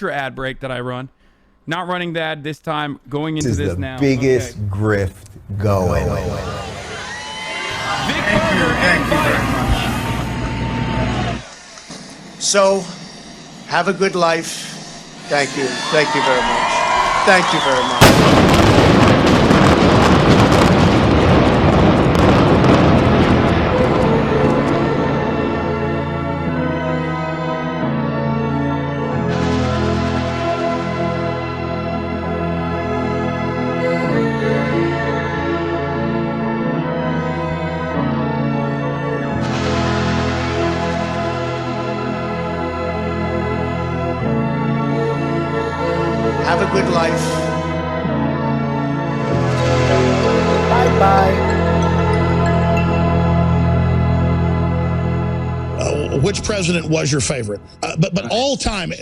future ad break that I run. Not running that this time, going into this now. This is the biggest grift going. Vic Barker and Fire. So, have a good life. Thank you. Thank you very much. Thank you very much. Have a good life. Bye-bye. Which president was your favorite? But all time,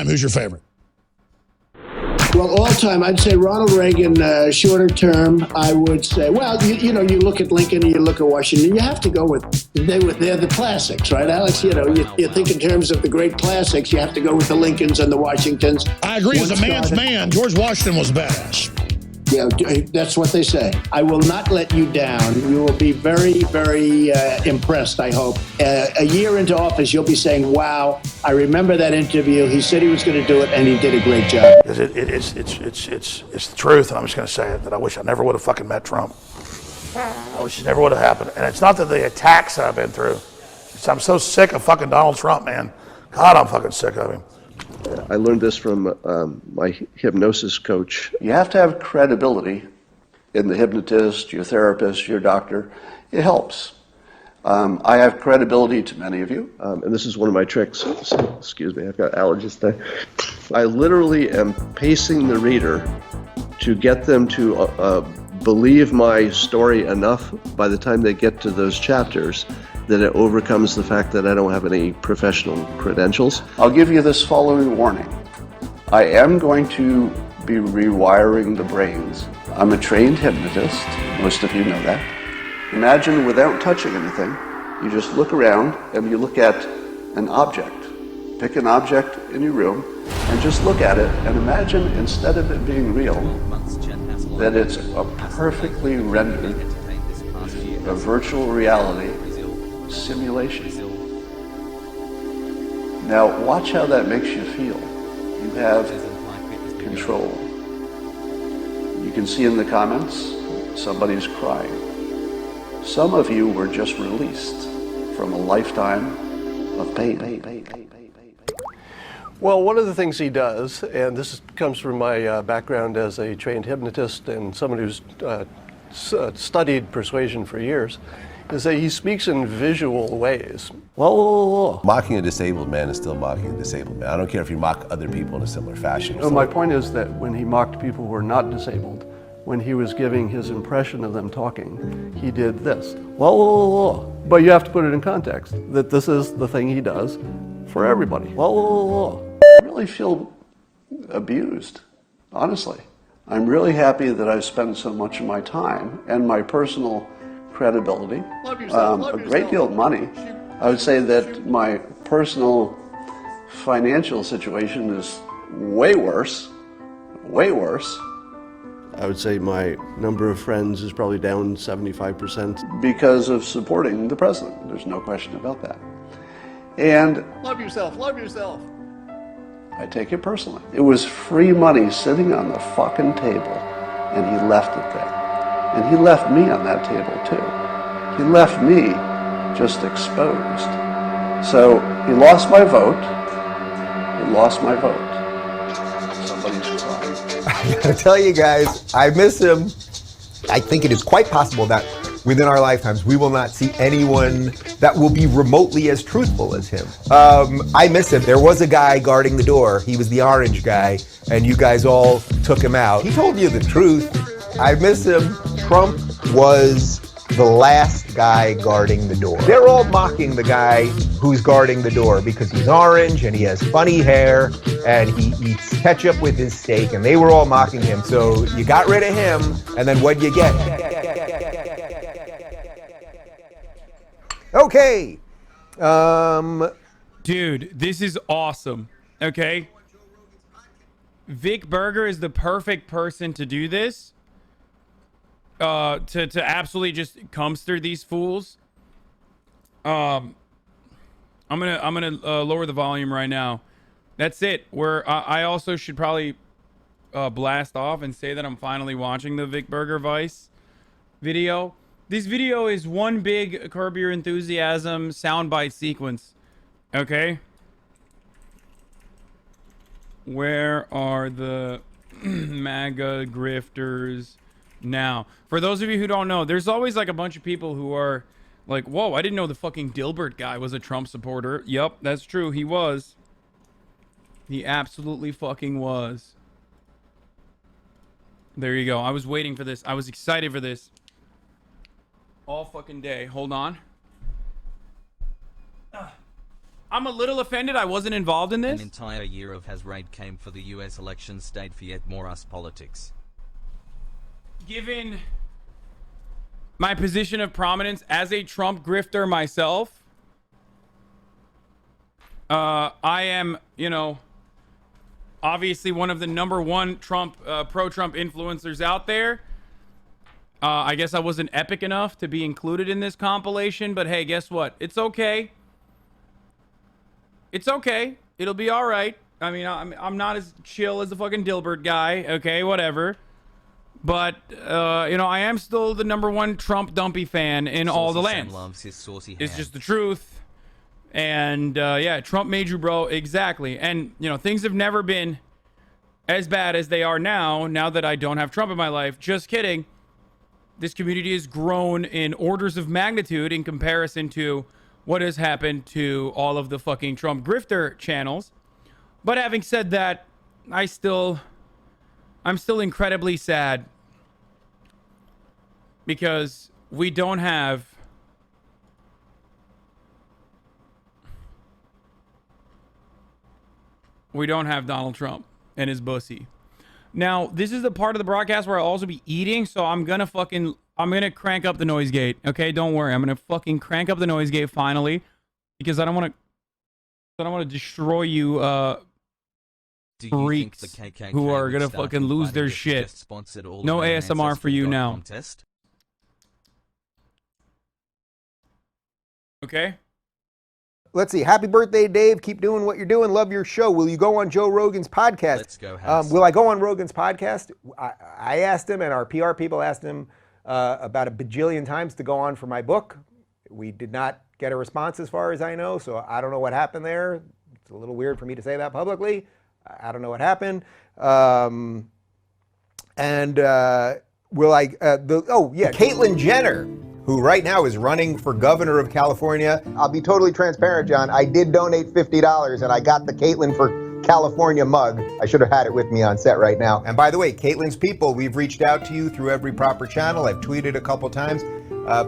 who's your favorite? Well, all time, I'd say Ronald Reagan. Shorter term, I would say. Well, you know, you look at Lincoln and you look at Washington. You have to go with they're the classics, right, Alex? You know, you think in terms of the great classics, you have to go with the Lincolns and the Washingtons. I agree. As a man's man, George Washington was badass. Yeah, that's what they say. I will not let you down. You will be very, very impressed, I hope. A year into office, you'll be saying, wow, I remember that interview. He said he was going to do it, and he did a great job. It's the truth, and I'm just going to say it, that I wish I never would have fucking met Trump. I wish it never would have happened. And it's not that the attacks I've been through. I'm so sick of fucking Donald Trump, man. God, I'm fucking sick of him. I learned this from my hypnosis coach. You have to have credibility in the hypnotist, your therapist, your doctor. It helps. I have credibility to many of you. And this is one of my tricks. Excuse me, I've got allergies today. I literally am pacing the reader to get them to believe my story enough by the time they get to those chapters that it overcomes the fact that I don't have any professional credentials. I'll give you this following warning. I am going to be rewiring the brains. I'm a trained hypnotist. Most of you know that. Imagine without touching anything, you just look around and you look at an object. Pick an object in your room and just look at it and imagine, instead of it being real, that it's a perfectly rendered, a virtual reality simulation. Now watch how that makes you feel. You have control. You can see in the comments, somebody's crying. Some of you were just released from a lifetime of pain. Well, one of the things he does, and this comes from my background as a trained hypnotist and someone who's studied persuasion for years, is that he speaks in visual ways. Whoa. Mocking a disabled man is still mocking a disabled man. I don't care if you mock other people in a similar fashion. No, my point is that when he mocked people who were not disabled, when he was giving his impression of them talking, he did this. Whoa. But you have to put it in context, that this is the thing he does for everybody. Whoa. I really feel abused, honestly. I'm really happy that I've spent so much of my time and my personal credibility, a great deal of money. I would say that my personal financial situation is way worse. I would say my number of friends is probably down 75% because of supporting the president. There's no question about that. And Love yourself. I take it personally. It was free money sitting on the fucking table, and he left it there. And he left me on that table too. He left me just exposed. So he lost my vote. Somebody's crying. I gotta tell you guys, I miss him. I think it is quite possible that within our lifetimes, we will not see anyone that will be remotely as truthful as him. I miss him. There was a guy guarding the door. He was the orange guy, and you guys all took him out. He told you the truth. I miss him. Trump was the last guy guarding the door. They're all mocking the guy who's guarding the door because he's orange and he has funny hair and he eats ketchup with his steak, and they were all mocking him. So you got rid of him, and then what'd you get? Okay. Dude, this is awesome. Okay. Vic Berger is the perfect person to do this. To absolutely just comster these fools. I'm gonna lower the volume right now. That's it. I also should probably blast off and say that I'm finally watching the Vic Berger Vice video. This video is one big Curb Your Enthusiasm soundbite sequence. Okay. Where are the MAGA grifters now? For those of you who don't know, there's always like a bunch of people who are like, whoa, I didn't know the fucking Dilbert guy was a Trump supporter. Yep, that's true. He was. He absolutely fucking was. There you go. I was waiting for this. I was excited for this. All fucking day. Hold on. I'm a little offended I wasn't involved in this. An entire year of has raid came for the US election state for yet more us politics. Given my position of prominence as a Trump grifter myself, I am, you know, obviously one of the #1 Trump, pro-Trump influencers out there. I guess I wasn't epic enough to be included in this compilation, but hey, guess what? It's okay. It's okay. It'll be all right. I mean, I'm not as chill as the fucking Dilbert guy. Okay, whatever. But, you know, I am still the #1 Trump dumpy fan in all the lands. Loves his saucy it's just the truth. And, yeah, Trump made you, bro. Exactly. And, you know, things have never been as bad as they are now that I don't have Trump in my life. Just kidding. This community has grown in orders of magnitude in comparison to what has happened to all of the fucking Trump grifter channels. But having said that, I'm still incredibly sad because we don't have Donald Trump and his bussy. Now, this is the part of the broadcast where I'll also be eating, so I'm gonna crank up the noise gate. Okay, don't worry. I'm gonna fucking crank up the noise gate finally, because I don't want to destroy you, freaks who are gonna fucking lose their shit. No ASMR for you now. Okay. Let's see. Happy birthday, Dave. Keep doing what you're doing. Love your show. Will you go on Joe Rogan's podcast? Let's go, Hasan. Will I go on Rogan's podcast? I asked him, and our PR people asked him about a bajillion times to go on for my book. We did not get a response as far as I know, so I don't know what happened there. It's a little weird for me to say that publicly. I don't know what happened. Will I... Caitlyn Jenner, who right now is running for governor of California. I'll be totally transparent, John. I did donate $50 and I got the Caitlyn for California mug. I should have had it with me on set right now. And by the way, Caitlyn's people, we've reached out to you through every proper channel. I've tweeted a couple times.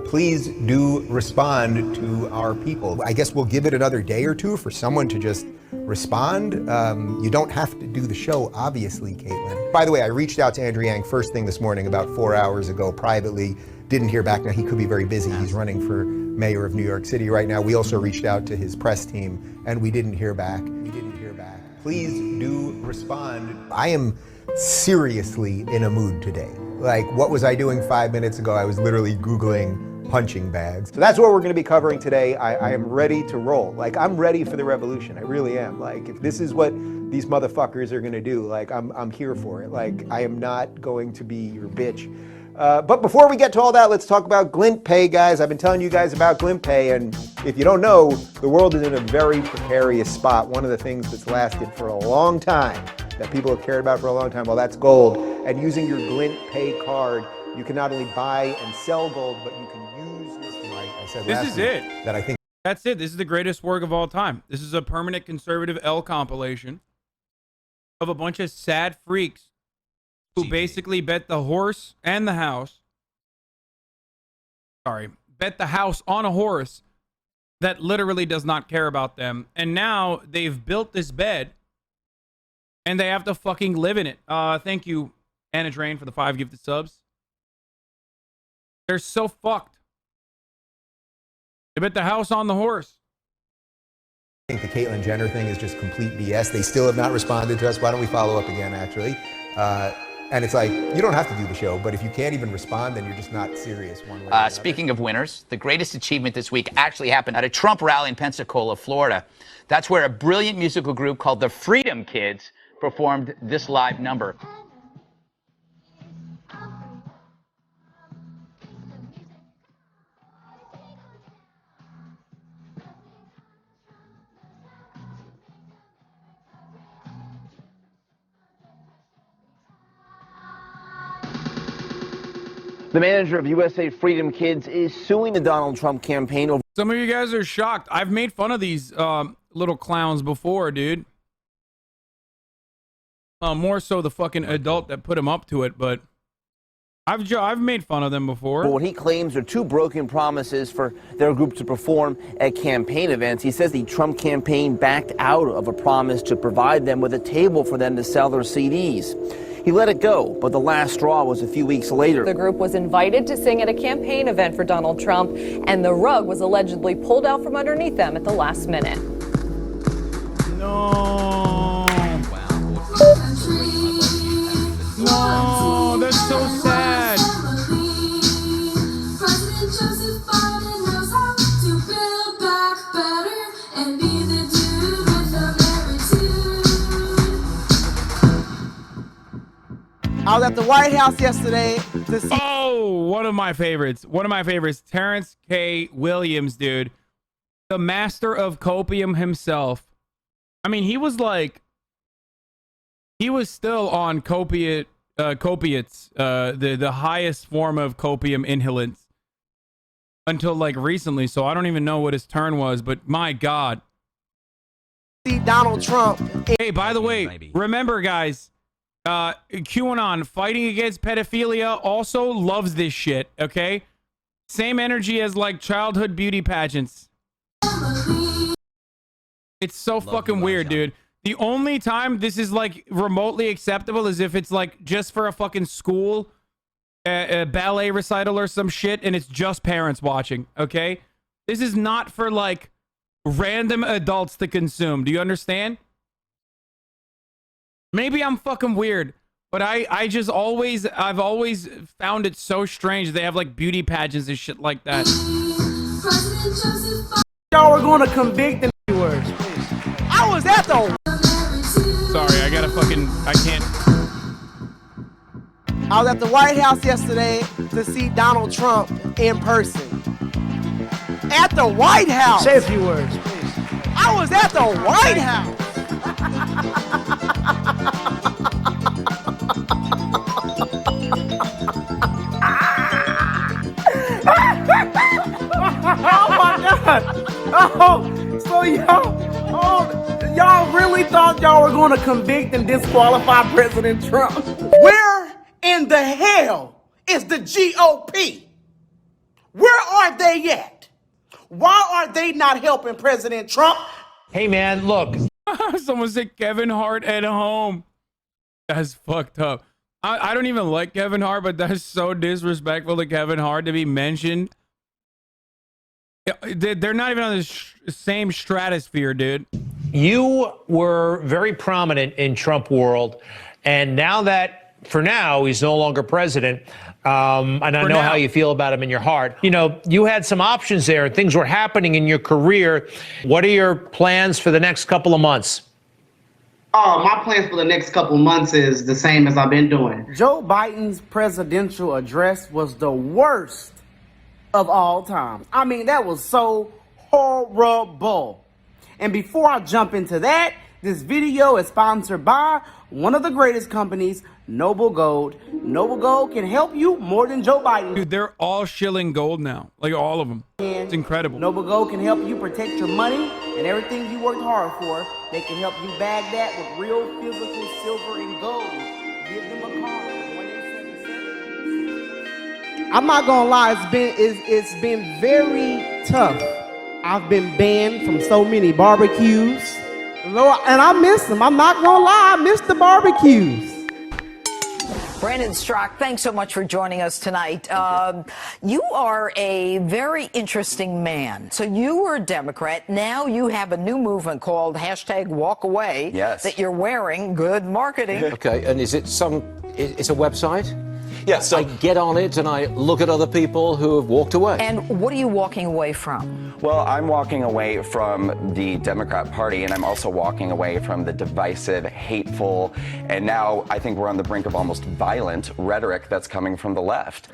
Please do respond to our people. I guess we'll give it another day or two for someone to just respond. You don't have to do the show, obviously, Caitlyn. By the way, I reached out to Andrew Yang first thing this morning about 4 hours ago privately. Didn't hear back. Now, he could be very busy. He's running for mayor of New York City right now. We also reached out to his press team, and we didn't hear back. Please do respond. I am seriously in a mood today. Like, what was I doing 5 minutes ago? I was literally Googling punching bags. So that's what we're going to be covering today. I am ready to roll. Like, I'm ready for the revolution. I really am. Like, if this is what these motherfuckers are going to do, like, I'm here for it. Like, I am not going to be your bitch. But before we get to all that, let's talk about Glint Pay, guys. I've been telling you guys about Glint Pay, and if you don't know, the world is in a very precarious spot. One of the things that's lasted for a long time, that people have cared about for a long time, well, that's gold. And using your Glint Pay card, you can not only buy and sell gold, but you can use this. I said This last is week it. That I think That's it. This is the greatest work of all time. This is a permanent conservative L compilation of a bunch of sad freaks who basically bet the horse and the house. Sorry, bet the house on a horse that literally does not care about them. And now they've built this bed and they have to fucking live in it. Thank you, Anna Drain, for the 5 gifted subs. They're so fucked. They bet the house on the horse. I think the Caitlyn Jenner thing is just complete BS. They still have not responded to us. Why don't we follow up again, actually? And it's like, you don't have to do the show, but if you can't even respond, then you're just not serious one way or another. Speaking of winners, the greatest achievement this week actually happened at a Trump rally in Pensacola, Florida. That's where a brilliant musical group called the Freedom Kids performed this live number. The manager of USA Freedom Kids is suing the Donald Trump campaign over... Some of you guys are shocked. I've made fun of these little clowns before, dude. More so the fucking adult that put him up to it, but I've made fun of them before. what he claims are 2 broken promises for their group to perform at campaign events. He says the Trump campaign backed out of a promise to provide them with a table for them to sell their CDs. He let it go, but the last straw was a few weeks later. The group was invited to sing at a campaign event for Donald Trump, and the rug was allegedly pulled out from underneath them at the last minute. No. No, that's so sad. I was at the White House yesterday to see... Oh, one of my favorites. One of my favorites. Terrence K. Williams, dude. The master of copium himself. I mean, he was like... He was still on copiates, the highest form of copium inhalants. Until, like, recently. So I don't even know what his turn was, but my God. See Donald Trump. Hey, by the way, remember, guys... QAnon fighting against pedophilia also loves this shit, okay? Same energy as like childhood beauty pageants. It's so fucking weird, dude. The only time this is like remotely acceptable is if it's like just for a fucking school a ballet recital or some shit and it's just parents watching, okay? This is not for like random adults to consume. Do you understand? Maybe I'm fucking weird, but I've always found it so strange they have like beauty pageants and shit like that. Y'all were going to convict the words. I was at the... Sorry, I can't. I was at the White House yesterday to see Donald Trump in person. At the White House. Say a few words, please. I was at the White House. Oh my God! Oh, so y'all really thought y'all were going to convict and disqualify President Trump? Where in the hell is the GOP? Where are they at? Why are they not helping President Trump? Hey man, look. Someone said Kevin Hart at home. That's fucked up. I don't even like Kevin Hart, but that's so disrespectful to Kevin Hart to be mentioned. They're not even on the same stratosphere, dude. You were very prominent in Trump world, and now that, for now, he's no longer president, and I know how you feel about him in your heart. You know, you had some options there. Things were happening in your career. What are your plans for the next couple of months? My plans for the next couple of months is the same as I've been doing. Joe Biden's presidential address was the worst of all time. I mean, that was so horrible. And before I jump into that, this video is sponsored by one of the greatest companies, Noble Gold. Noble Gold can help you more than Joe Biden. Dude, they're all shilling gold now. Like all of them. It's incredible. Noble Gold can help you protect your money and everything you worked hard for. They can help you bag that with real physical silver and gold. Give them a call at 1-877. I'm not gonna lie, it's been very tough. I've been banned from so many barbecues. And I miss them. I'm not gonna lie, I miss the barbecues. Brandon Strzok, thanks so much for joining us tonight. You are a very interesting man. So you were a Democrat. Now you have a new movement called #WalkAway that you're wearing. Good marketing. Okay, and is it it's a website? Yeah, so I get on it and I look at other people who have walked away. And what are you walking away from? Well, I'm walking away from the Democrat Party, and I'm also walking away from the divisive, hateful, and now I think we're on the brink of almost violent rhetoric that's coming from the left.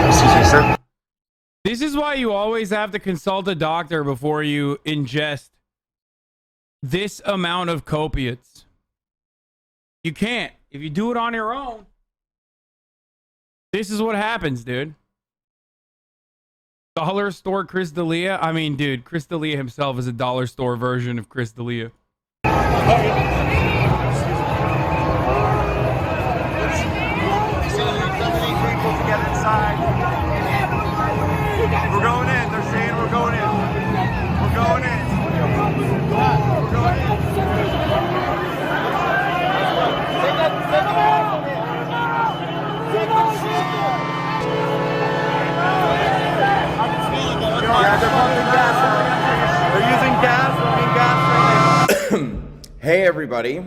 Excuse me, sir. This is why you always have to consult a doctor before you ingest this amount of copiates. You can't. If you do it on your own, this is what happens, dude. Dollar store Chris D'Elia? I mean, dude, Chris D'Elia himself is a dollar store version of Chris D'Elia. We're going in. They're saying we're going in. We're going in. We're going in. They're using gas. Hey everybody.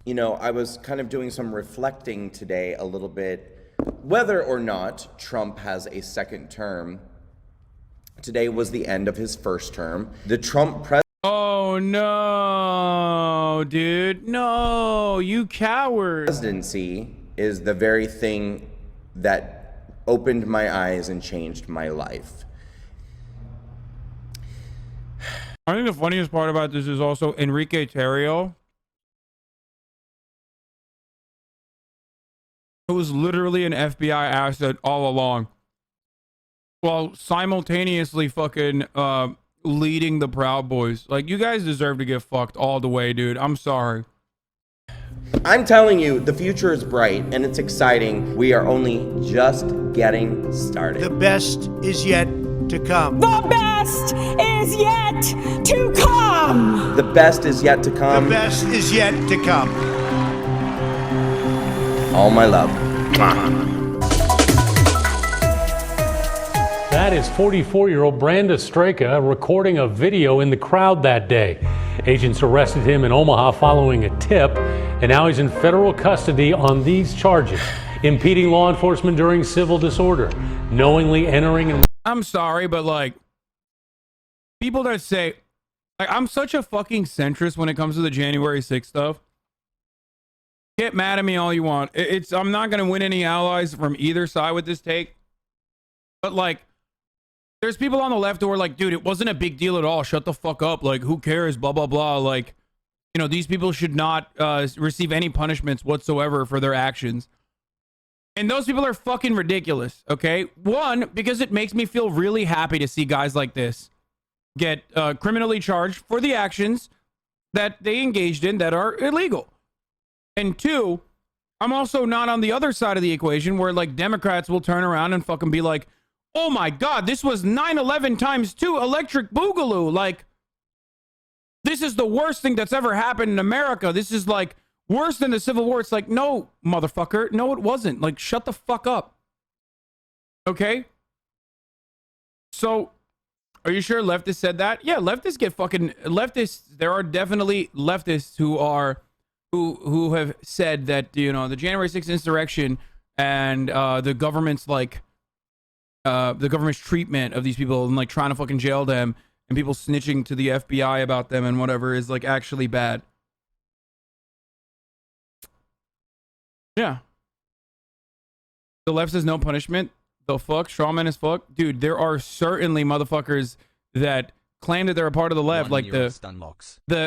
You know, I was kind of doing some reflecting today a little bit whether or not Trump has a second term. Today was the end of his first term. The Trump president. Oh no, dude. No, you coward. Presidency is the very thing that opened my eyes and changed my life. I think the funniest part about this is also Enrique Tarrio. It was literally an FBI asset all along, while simultaneously fucking leading the Proud Boys. Like, you guys deserve to get fucked all the way, dude. I'm sorry. I'm telling you, the future is bright and it's exciting. We are only just getting started. The best is yet to come. The best is yet to come. The best is yet to come. The best is yet to come. All my love. That is 44-year-old Branda Straka recording a video in the crowd that day. Agents arrested him in Omaha following a tip, and now he's in federal custody on these charges: impeding law enforcement during civil disorder, knowingly entering and... I'm sorry, but like, people that say, like, I'm such a fucking centrist when it comes to the January 6th stuff. Get mad at me all you want. I'm not going to win any allies from either side with this take. But like, there's people on the left who are like, dude, it wasn't a big deal at all. Shut the fuck up. Like, who cares? Blah, blah, blah. Like, you know, these people should not receive any punishments whatsoever for their actions. And those people are fucking ridiculous, okay? One, because it makes me feel really happy to see guys like this get criminally charged for the actions that they engaged in that are illegal. And two, I'm also not on the other side of the equation where, like, Democrats will turn around and fucking be like, oh my God, this was 9/11 times 2 electric boogaloo. Like, this is the worst thing that's ever happened in America. This is like worse than the Civil War. It's like, no, motherfucker. No, it wasn't. Like, shut the fuck up. Okay? So, are you sure leftists said that? Yeah, leftists get fucking... Leftists, there are definitely leftists who are... Who have said that, you know, the January 6th insurrection and the government's, like... the government's treatment of these people and, like, trying to fucking jail them and people snitching to the FBI about them and whatever is, like, actually bad. Yeah. The left says no punishment. The fuck? Strawman as fuck? Dude, there are certainly motherfuckers that claim that they're a part of the left, like the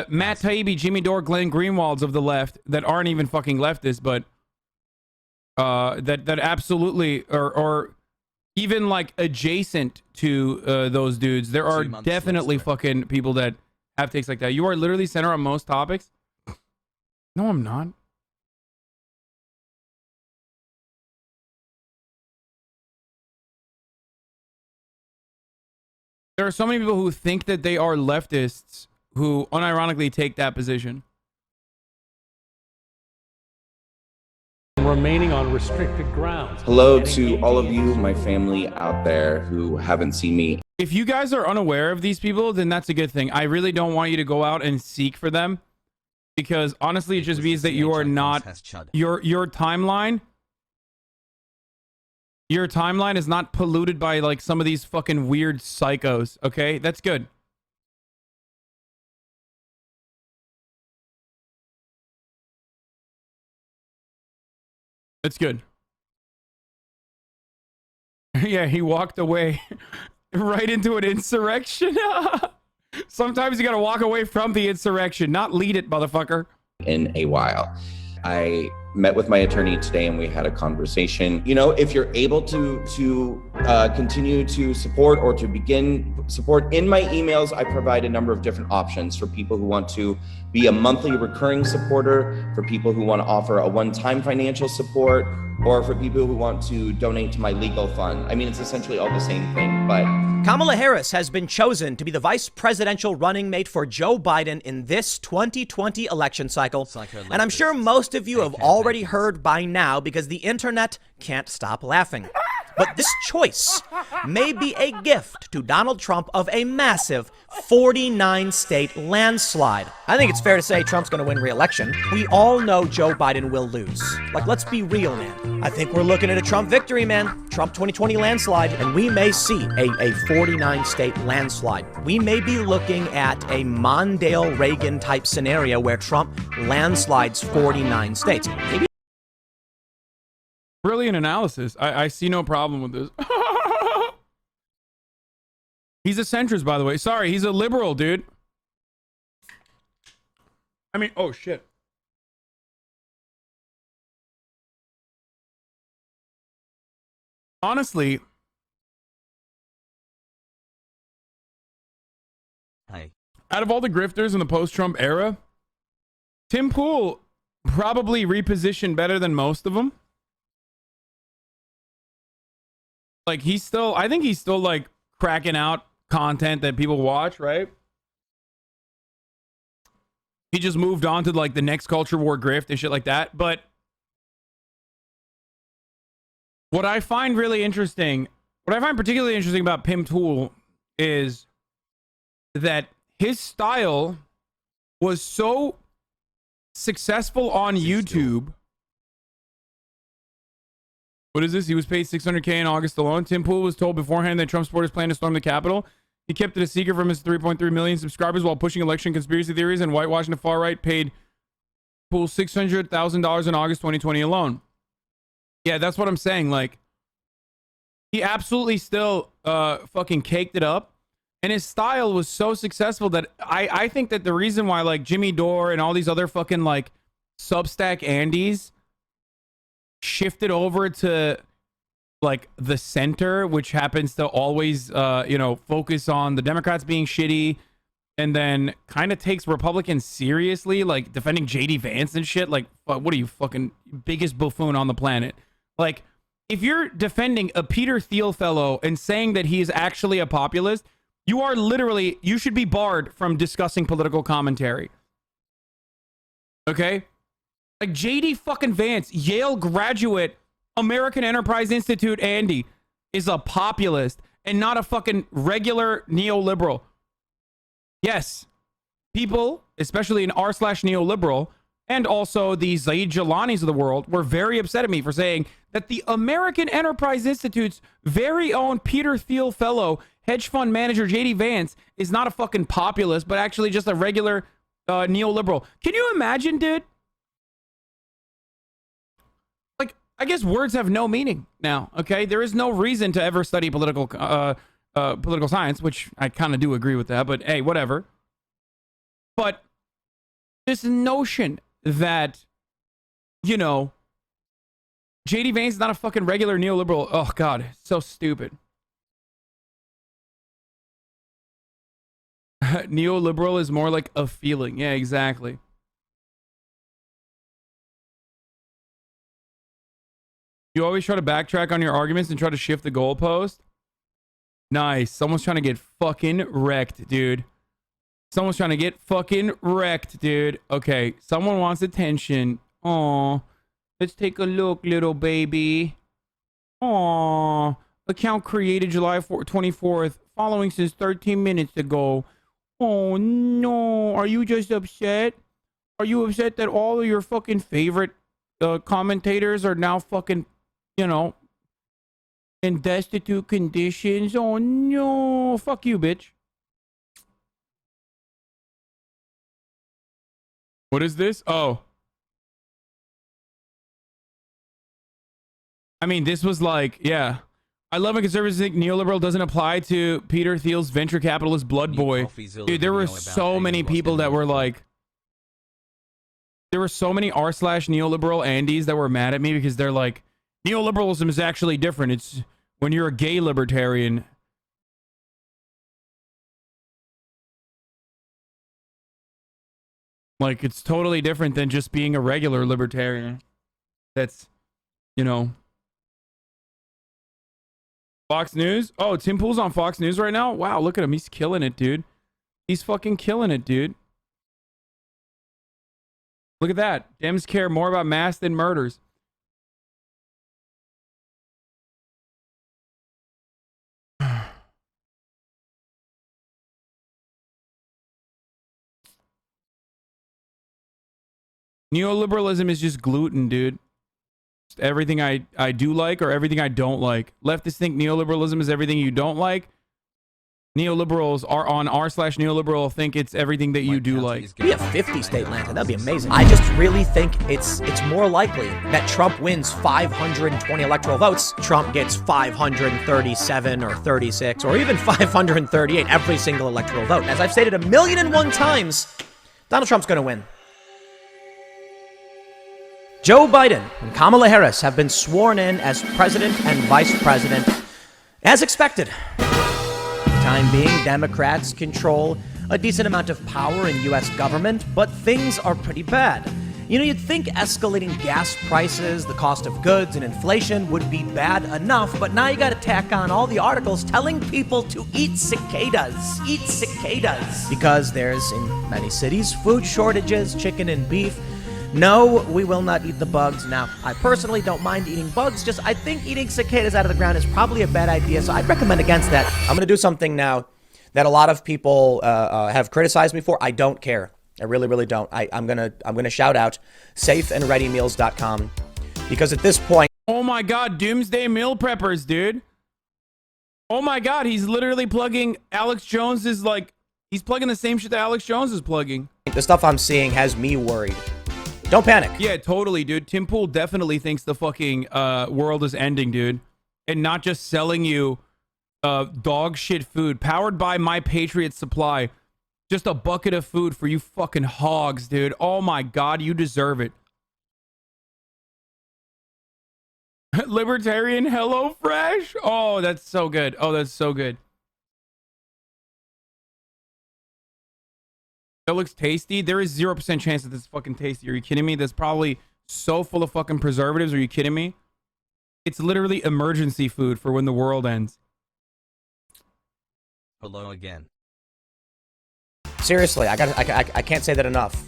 Matt Taibbi, Jimmy Dore, Glenn Greenwalds of the left that aren't even fucking leftists, but that absolutely or even like adjacent to those dudes. There are definitely fucking people that have takes like that. You are literally center on most topics. No, I'm not. There are so many people who think that they are leftists who unironically take that position. remaining on restricted grounds. Hello to all of you, my family out there who haven't seen me. If you guys are unaware of these people, then that's a good thing. I really don't want you to go out and seek for them, because honestly, it just means that you are not your timeline. Your timeline is not polluted by like some of these fucking weird psychos. Okay, that's good. That's good. Yeah, he walked away right into an insurrection. Sometimes you gotta walk away from the insurrection, not lead it, motherfucker. In a while. I met with my attorney today and we had a conversation. You know, if you're able to continue to support or to begin support, in my emails, I provide a number of different options for people who want to be a monthly recurring supporter, for people who want to offer a one-time financial support, or for people who want to donate to my legal fund. I mean, it's essentially all the same thing, but... Kamala Harris has been chosen to be the vice presidential running mate for Joe Biden in this 2020 election cycle. And I'm sure most of you have already heard by now because the internet can't stop laughing. But this choice may be a gift to Donald Trump of a massive 49-state landslide. I think it's fair to say Trump's going to win re-election. We all know Joe Biden will lose. Like, let's be real, man. I think we're looking at a Trump victory, man. Trump 2020 landslide, and we may see a 49-state landslide. We may be looking at a Mondale Reagan type scenario where Trump landslides 49 states. Maybe. Brilliant analysis. I see no problem with this. He's a centrist, by the way. Sorry, he's a liberal, dude. I mean, oh shit. Honestly, out of all the grifters in the post-Trump era, Tim Pool probably repositioned better than most of them. Like, he's still, I think he's still like cracking out content that people watch, right? He just moved on to like the next culture war grift and shit like that. But what I find really interesting, what I find particularly interesting about Pim Tool is that his style was so successful on YouTube. What is this? He was paid $600K in August alone. Tim Pool was told beforehand that Trump supporters plan to storm the Capitol. He kept it a secret from his 3.3 million subscribers while pushing election conspiracy theories and whitewashing the far right. Paid Pool $600,000 in August 2020 alone. Yeah, that's what I'm saying. Like, he absolutely still fucking caked it up. And his style was so successful that I think that the reason why like Jimmy Dore and all these other fucking like Substack Andys shifted over to like the center, which happens to always you know, focus on the Democrats being shitty, and then kind of takes Republicans seriously, like defending JD Vance and shit. Like, what are you, fucking biggest buffoon on the planet? Like, if you're defending a Peter Thiel fellow and saying that he is actually a populist, you are literally, you should be barred from discussing political commentary. Okay? Like, JD fucking Vance, Yale graduate, American Enterprise Institute Andy, is a populist and not a fucking regular neoliberal. Yes, people, especially in r/neoliberal, and also the Zaid Jalanis of the world, were very upset at me for saying that the American Enterprise Institute's very own Peter Thiel fellow, hedge fund manager JD Vance, is not a fucking populist, but actually just a regular neoliberal. Can you imagine, dude? I guess words have no meaning now, okay? There is no reason to ever study political science, which I kind of do agree with that, but hey, whatever. But this notion that, you know, JD Vance is not a fucking regular neoliberal, oh God, so stupid. Neoliberal is more like a feeling. Yeah, exactly. You always try to backtrack on your arguments and try to shift the goalpost. Nice. Someone's trying to get fucking wrecked, dude. Someone's trying to get fucking wrecked, dude. Okay. Someone wants attention. Aw. Let's take a look, little baby. Aww. Account created July 24th. Following since 13 minutes ago. Oh, no. Are you just upset? Are you upset that all of your fucking favorite commentators are now fucking, you know, in destitute conditions? Oh, no. Fuck you, bitch. What is this? Oh. I mean, this was like, yeah. I love when conservatives think neoliberal doesn't apply to Peter Thiel's venture capitalist blood boy. Dude, there were so many people that were like, there were so many r/neoliberal Andes that were mad at me because they're like, neoliberalism is actually different. It's when you're a gay libertarian. Like, it's totally different than just being a regular libertarian. That's, you know. Fox News? Oh, Tim Pool's on Fox News right now? Wow, look at him. He's killing it, dude. He's fucking killing it, dude. Look at that. Dems care more about mass than murders. Neoliberalism is just gluten, dude. Just everything I do like or everything I don't like. Leftists think neoliberalism is everything you don't like. Neoliberals are on r/neoliberal think it's everything that you do like. We have 50 state lands, and that'd be amazing. I just really think it's more likely that Trump wins 520 electoral votes. Trump gets 537 or 36 or even 538 every single electoral vote. As I've stated 1,000,001 times, Donald Trump's going to win. Joe Biden and Kamala Harris have been sworn in as president and vice president, as expected. Time being, Democrats control a decent amount of power in U.S. government, but things are pretty bad. You know, you'd think escalating gas prices, the cost of goods, and inflation would be bad enough, but now you gotta tack on all the articles telling people to eat cicadas. Eat cicadas. Because there's, in many cities, food shortages, chicken and beef. No, we will not eat the bugs. Now, I personally don't mind eating bugs, just I think eating cicadas out of the ground is probably a bad idea, so I'd recommend against that. I'm going to do something now that a lot of people have criticized me for. I don't care. I really, really don't. I'm gonna shout out safeandreadymeals.com because at this point... Oh my god, Doomsday Meal Preppers, dude. Oh my god, he's literally plugging Alex Jones's, like, he's plugging the same shit that Alex Jones is plugging. The stuff I'm seeing has me worried. Don't panic. Yeah, totally, dude. Tim Pool definitely thinks the fucking world is ending, dude. And not just selling you dog shit food powered by My Patriot Supply. Just a bucket of food for you fucking hogs, dude. Oh my god, you deserve it. Libertarian HelloFresh? Oh, that's so good. Oh, that's so good. That looks tasty. There is 0% chance that this is fucking tasty. Are you kidding me? That's probably so full of fucking preservatives. Are you kidding me? It's literally emergency food for when the world ends. Hello again. Seriously, I can't say that enough.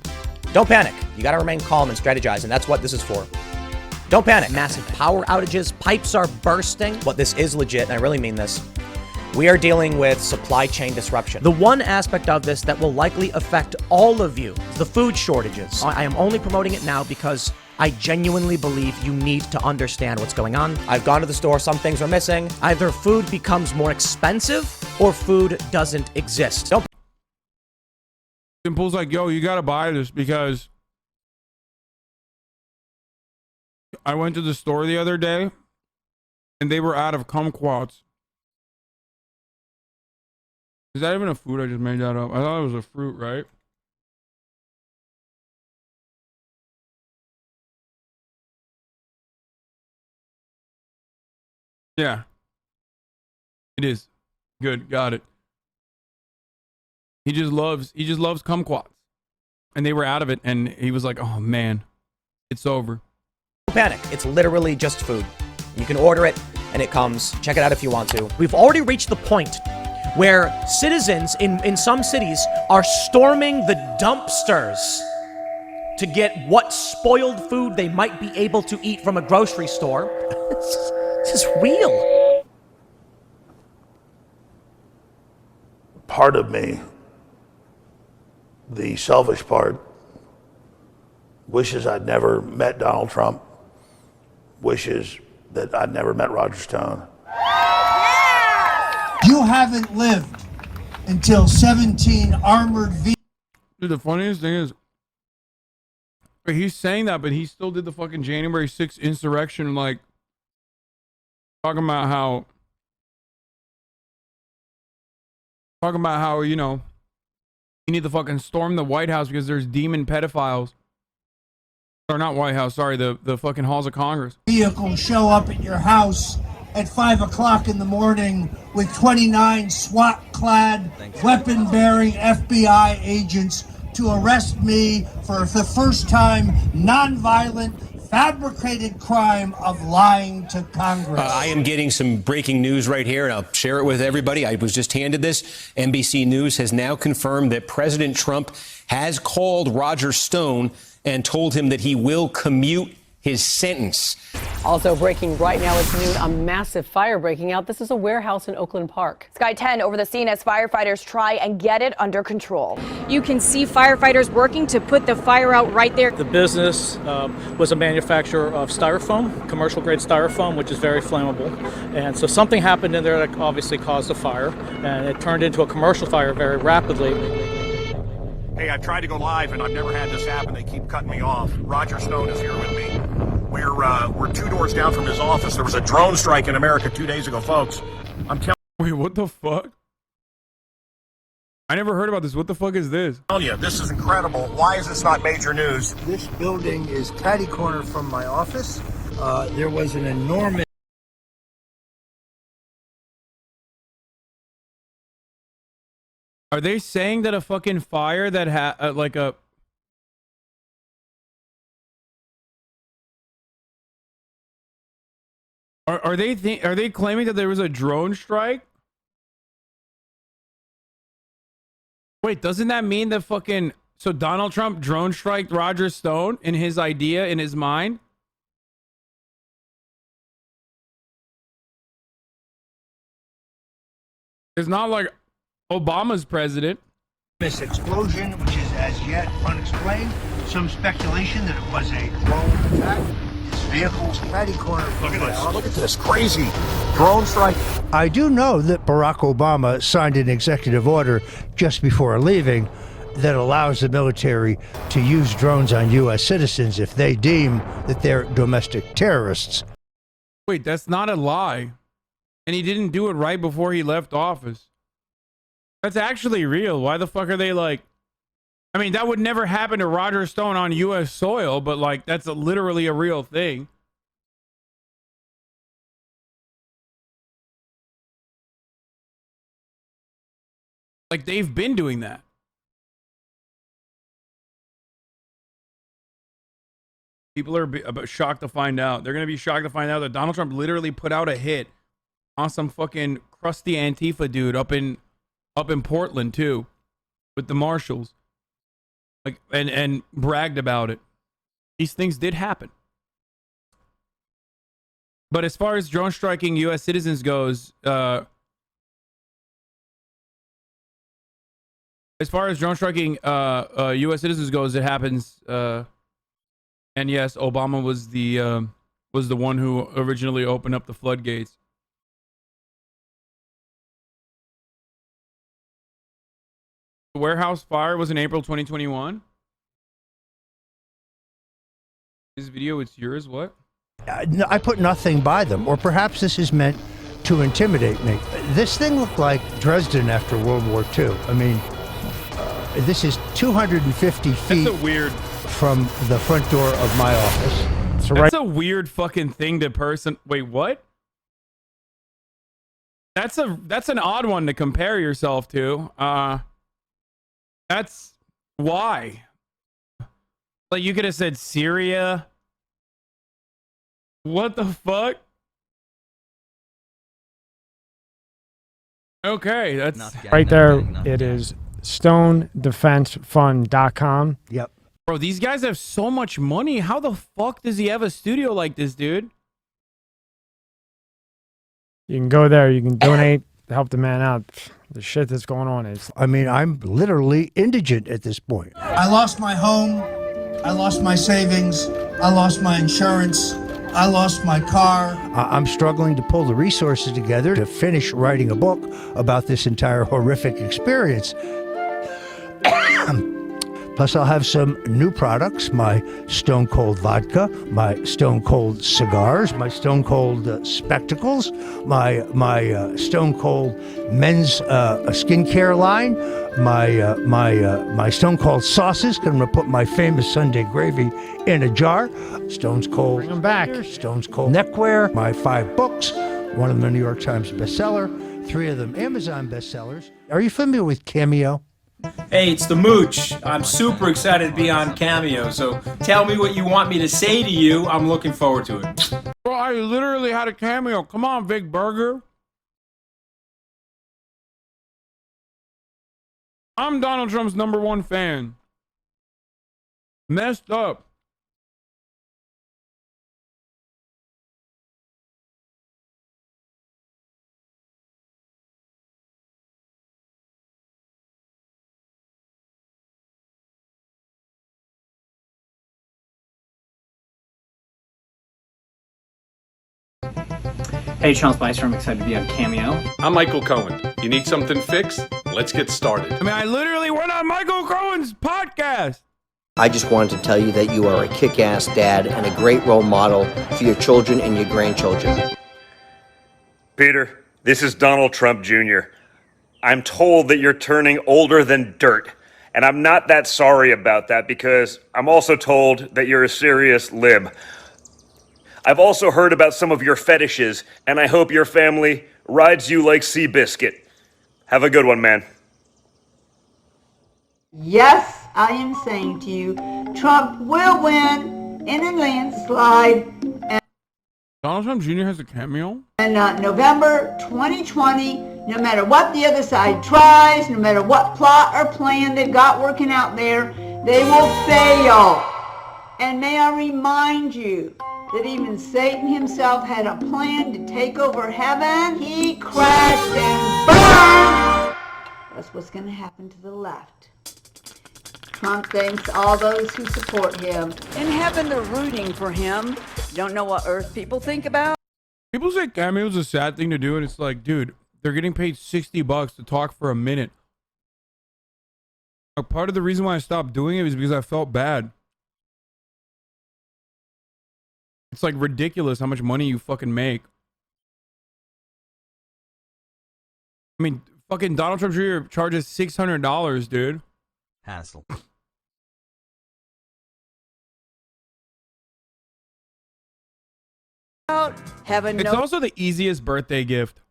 Don't panic. You gotta remain calm and strategize, and that's what this is for. Don't panic. Massive power outages, pipes are bursting. What this is legit, and I really mean this. We are dealing with supply chain disruption. The one aspect of this that will likely affect all of you is the food shortages. I am only promoting it now because I genuinely believe you need to understand what's going on. I've gone to the store, some things are missing. Either food becomes more expensive or food doesn't exist. Don't. Simple's like, yo, you gotta buy this because I went to the store the other day and they were out of kumquats. Is that even a food? I just made that up. I thought it was a fruit, right? Yeah. It is. Good. Got it. He just loves kumquats. And they were out of it and he was like, "Oh man, it's over." Don't panic. It's literally just food. You can order it and it comes. Check it out if you want to. We've already reached the point where citizens in some cities are storming the dumpsters to get what spoiled food they might be able to eat from a grocery store. This is real. Part of me, the selfish part, wishes I'd never met Donald Trump, wishes that I'd never met Roger Stone. You haven't lived until 17 armored vehicles. Dude, the funniest thing is, he's saying that, but he still did the fucking January 6th insurrection, like, talking about how, you know, you need to fucking storm the White House because there's demon pedophiles. Or not White House, sorry, the fucking halls of Congress. Vehicles show up at your house at 5 o'clock in the morning with 29 SWAT-clad, weapon-bearing FBI agents to arrest me for the first time nonviolent, fabricated crime of lying to Congress. I am getting some breaking news right here, and I'll share it with everybody. I was just handed this. NBC News has now confirmed that President Trump has called Roger Stone and told him that he will commute his sentence. Also breaking right now, it's noon, a massive fire breaking out. This is a warehouse in Oakland Park. Sky 10 over the scene as firefighters try and get it under control. You can see firefighters working to put the fire out right there. The business was a manufacturer of styrofoam, commercial grade styrofoam, which is very flammable. And so something happened in there that obviously caused a fire, and it turned into a commercial fire very rapidly. Hey, I've tried to go live and I've never had this happen. They keep cutting me off. Roger Stone is here with me. We're 2 doors down from his office. There was a drone strike in America 2 days ago, folks. I'm telling you. Wait, what the fuck? I never heard about this. What the fuck is this? you, this is incredible. Why is this not major news? This building is catty-corner from my office. There was an enormous... Are they saying that a fucking fire that had like a... Are they claiming that there was a drone strike? Wait, doesn't that mean that fucking... So Donald Trump drone striked Roger Stone in his idea, in his mind? It's not like Obama's president. This explosion, which is as yet unexplained. Some speculation that it was a drone attack. This vehicle's catty-corner. Look at this. Look at this. Crazy. Drone strike. I do know that Barack Obama signed an executive order just before leaving that allows the military to use drones on U.S. citizens if they deem that they're domestic terrorists. Wait, that's not a lie. And he didn't do it right before he left office. That's actually real. Why the fuck are they like... I mean, that would never happen to Roger Stone on U.S. soil, but like, that's literally a real thing. Like, they've been doing that. People are shocked to find out. They're going to be shocked to find out that Donald Trump literally put out a hit on some fucking crusty Antifa dude up in Portland too, with the marshals, like, and bragged about it. These things did happen. But as far as drone striking U.S. citizens goes, as far as drone striking U.S. citizens goes, it happens. And yes, Obama was the one who originally opened up the floodgates. The warehouse fire was in April 2021. This video, it's yours. What? No, I put nothing by them, or perhaps this is meant to intimidate me. This thing looked like Dresden after World War II. I mean, this is 250 feet from the front door of my office. So That's a weird fucking thing to person. Wait, what? That's an odd one to compare yourself to. That's why. Like, you could have said Syria. What the fuck? Okay, that's right there. It is stonedefensefund.com. Yep. Bro, these guys have so much money. How the fuck does he have a studio like this, dude? You can go there. You can donate to help the man out. The shit that's going on is. I mean, I'm literally indigent at this point. I lost my home. I lost my savings. I lost my insurance. I lost my car. I'm struggling to pull the resources together to finish writing a book about this entire horrific experience. Plus, I'll have some new products, my Stone Cold vodka, my Stone Cold cigars, my Stone Cold spectacles, my Stone Cold men's skincare line, my Stone Cold sauces, because I'm going to put my famous Sunday gravy in a jar. Stone's Cold. Bring them back. Stone's Cold neckwear, my 5 books, one of them a New York Times bestseller, 3 of them Amazon bestsellers. Are you familiar with Cameo? Hey, it's the Mooch. I'm super excited to be on Cameo, so tell me what you want me to say to you. I'm looking forward to it. Bro, I literally had a cameo. Come on, Big Burger. I'm Donald Trump's #1 fan. Messed up. Hey, Charles Beister, I'm excited to be on Cameo. I'm Michael Cohen. You need something fixed? Let's get started. I mean, I literally went on Michael Cohen's podcast. I just wanted to tell you that you are a kick-ass dad and a great role model for your children and your grandchildren. Peter, this is Donald Trump Jr. I'm told that you're turning older than dirt, and I'm not that sorry about that because I'm also told that you're a serious lib. I've also heard about some of your fetishes, and I hope your family rides you like Seabiscuit. Have a good one, man. Yes, I am saying to you, Trump will win in a landslide. Donald Trump Jr. has a cameo? In November 2020, no matter what the other side tries, no matter what plot or plan they've got working out there, they will fail. And may I remind you that even Satan himself had a plan to take over heaven. He crashed and burned. That's what's going to happen to the left. Trump thanks all those who support him. In heaven, they're rooting for him. Don't know what Earth people think about. People say cameo is a sad thing to do, and it's like, dude, they're getting paid $60 to talk for a minute. Like, part of the reason why I stopped doing it is because I felt bad. It's like ridiculous how much money you fucking make. I mean, fucking Donald Trump Jr. charges $600, dude. Hassle. It's also the easiest birthday gift.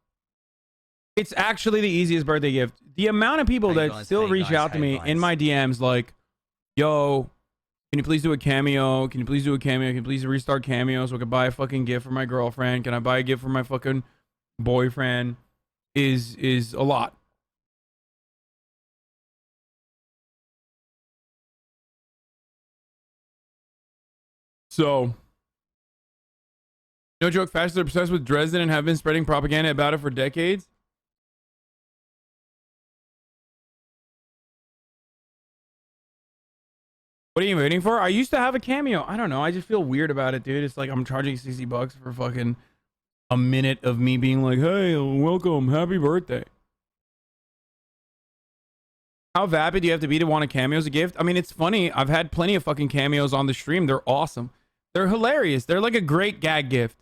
It's actually the easiest birthday gift. The amount of people that still reach out to me in my DMs like, yo, can you please do a cameo? Can you please do a cameo? Can you please restart Cameo so I can buy a fucking gift for my girlfriend? Can I buy a gift for my fucking boyfriend? Is a lot. So, no joke, fascists are obsessed with Dresden and have been spreading propaganda about it for decades. What are you waiting for? I used to have a cameo. I don't know. I just feel weird about it, dude. It's like I'm charging $60 for fucking a minute of me being like, hey, welcome, happy birthday. How vapid do you have to be to want a cameo as a gift? I mean, it's funny. I've had plenty of fucking cameos on the stream. They're awesome. They're hilarious. They're like a great gag gift.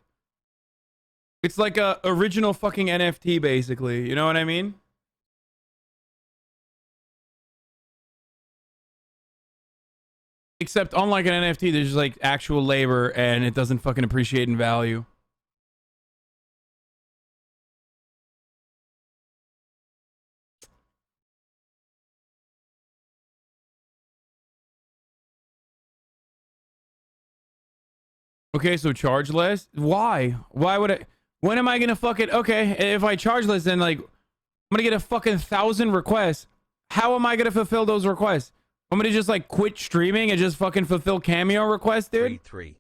It's like a original fucking NFT, basically. You know what I mean? Except unlike an NFT, there's just like actual labor and it doesn't fucking appreciate in value. Okay, so charge less? Why? Why would I? When am I gonna fucking... Okay, if I charge less, then like... I'm gonna get a fucking 1,000 requests. How am I gonna fulfill those requests? Somebody just like quit streaming and just fucking fulfill cameo requests, dude. 3.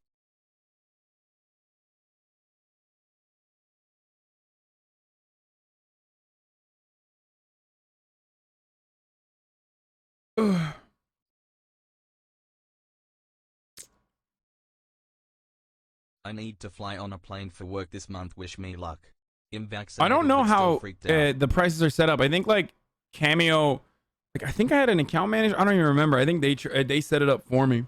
I need to fly on a plane for work this month. Wish me luck. I don't know how the prices are set up. I think like Cameo, like I think I had an account manager. I don't even remember. I think they set it up for me.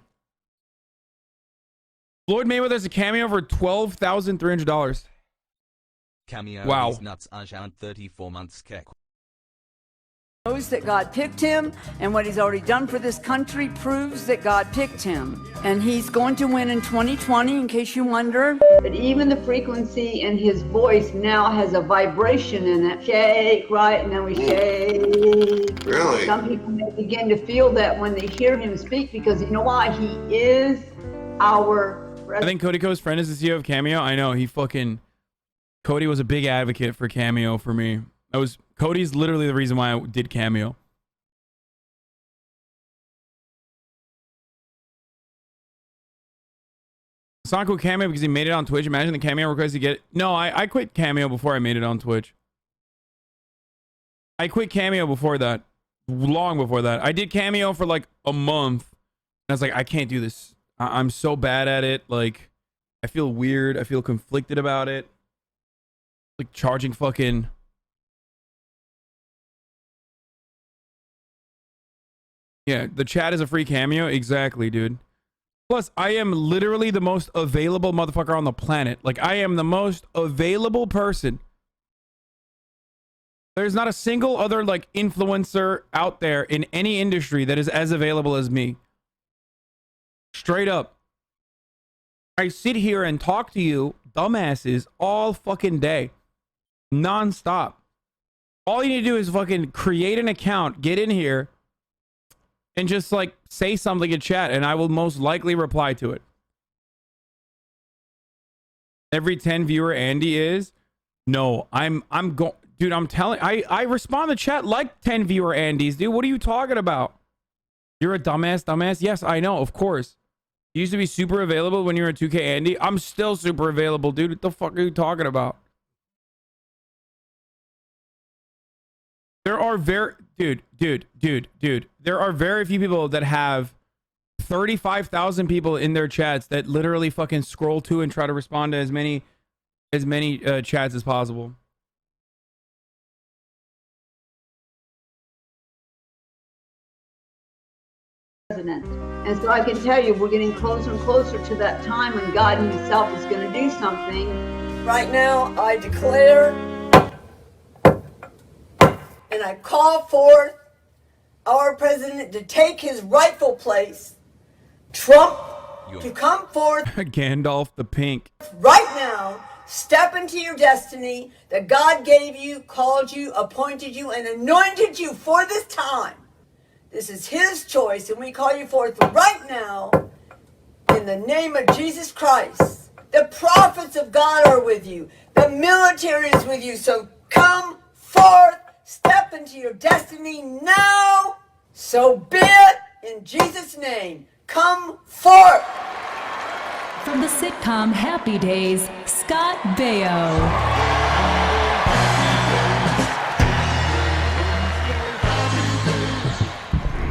Floyd Mayweather's a Cameo for $12,300. Cameo. Wow. These nuts are 34 months kick. Knows that God picked him, and what he's already done for this country proves that God picked him. And he's going to win in 2020, in case you wonder. But even the frequency in his voice now has a vibration in it. Shake, right, and then we shake. Really? Some people may begin to feel that when they hear him speak, because you know why? He is our president. I think Cody Co's friend is the CEO of Cameo. I know, Cody was a big advocate for Cameo for me. Cody's literally the reason why I did Cameo. It's not cool Cameo because he made it on Twitch. Imagine the Cameo request you get. No, I quit Cameo before I made it on Twitch. I quit Cameo before that. Long before that. I did Cameo for like a month. And I was like, I can't do this. I'm so bad at it. Like, I feel weird. I feel conflicted about it. Like charging fucking... Yeah, the chat is a free Cameo. Exactly, dude. Plus, I am literally the most available motherfucker on the planet. Like, I am the most available person. There's not a single other, like, influencer out there in any industry that is as available as me. Straight up. I sit here and talk to you, dumbasses, all fucking day. Non-stop. All you need to do is fucking create an account, get in here, and just like say something in chat and I will most likely reply to it. Every 10 viewer Andy is? No, dude, I'm telling, I respond to chat like 10 viewer Andys, dude. What are you talking about? You're a dumbass? Yes, I know, of course. You used to be super available when you were a 2K Andy. I'm still super available, dude. What the fuck are you talking about? There are dude. There are very few people that have 35,000 people in their chats that literally fucking scroll to and try to respond to as many chats as possible. And so I can tell you, we're getting closer and closer to that time when God himself is going to do something. Right now, I declare and I call forth our president to take his rightful place, Trump, to come forth Gandalf the Pink. right now, step into your destiny that God gave you, called you, appointed you, and anointed you for this time. This is his choice, and we call you forth right now in the name of Jesus Christ. The prophets of God are with you. The military is with you, so come forth. Step into your destiny now. So be it in Jesus' name. Come forth. From the sitcom Happy Days, Scott Baio.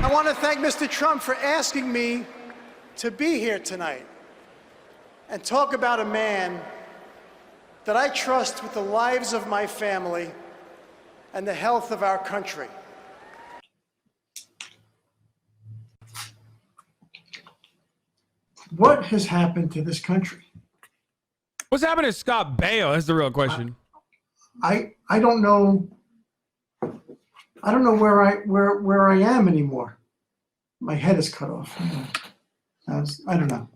I want to thank Mr. Trump for asking me to be here tonight and talk about a man that I trust with the lives of my family and the health of our country. What has happened to this country? What's happened to Scott Baio? That's the real question. I don't know. I don't know where I am anymore. My head is cut off. I don't know.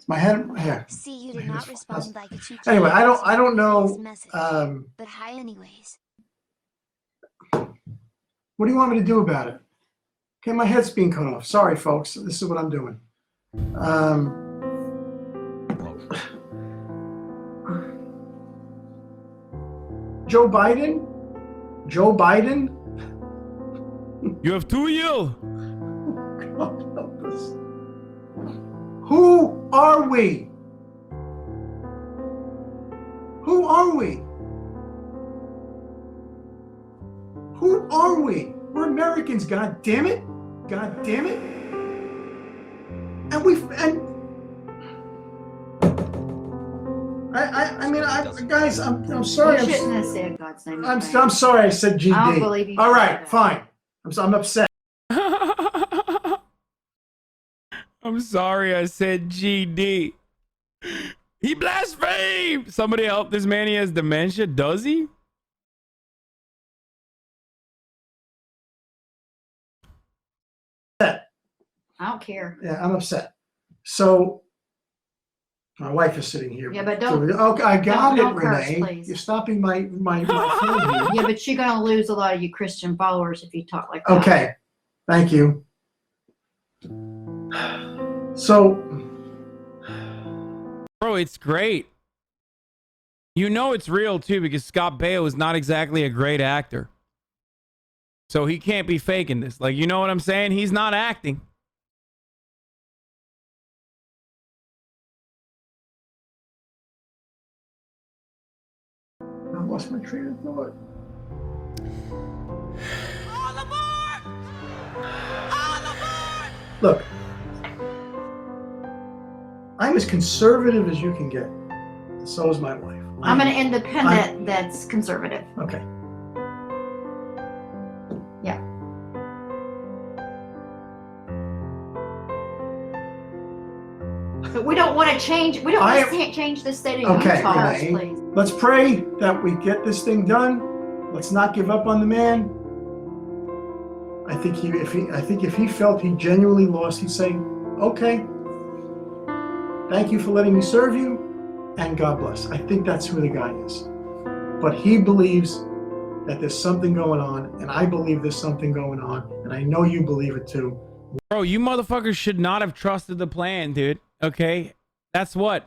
My head here. See, you did not respond like a cheeky. Anyway, I don't know. But hi, anyways. What do you want me to do about it? Okay, my head's being cut off. Sorry, folks. This is what I'm doing. Joe Biden? Joe Biden? You have 2 years. God help us. Who are we? Who are we? Who are we? We're Americans, God damn it. God damn it. And guys, I'm sorry. You shouldn't have said God's name. I'm sorry I said GD. I don't believe you. All right, fine. I'm upset. I'm sorry I said GD. He blasphemed! Somebody help this man, he has dementia. Does he? I don't care. Yeah, I'm upset. So, my wife is sitting here. Yeah, but don't. Okay, I got don't it, curse, Renee. please. You're stopping my flow here. Yeah, but you're gonna lose a lot of you Christian followers if you talk like that. Okay, thank you. So, bro, it's great. You know it's real too because Scott Baio is not exactly a great actor. So he can't be faking this. Like, you know what I'm saying? He's not acting. I lost my train of thought. Look, I'm as conservative as you can get. And so is my wife. I'm an independent that's conservative. Okay. Yeah. But we don't want to change. We don't want to change the state of Utah, Renee, please. let's pray that we get this thing done. Let's not give up on the man. I think if he felt he genuinely lost, he'd say, "Okay, thank you for letting me serve you, and God bless." I think that's who the guy is. But he believes that there's something going on, and I believe there's something going on, and I know you believe it too. Bro, you motherfuckers should not have trusted the plan, dude. Okay? That's where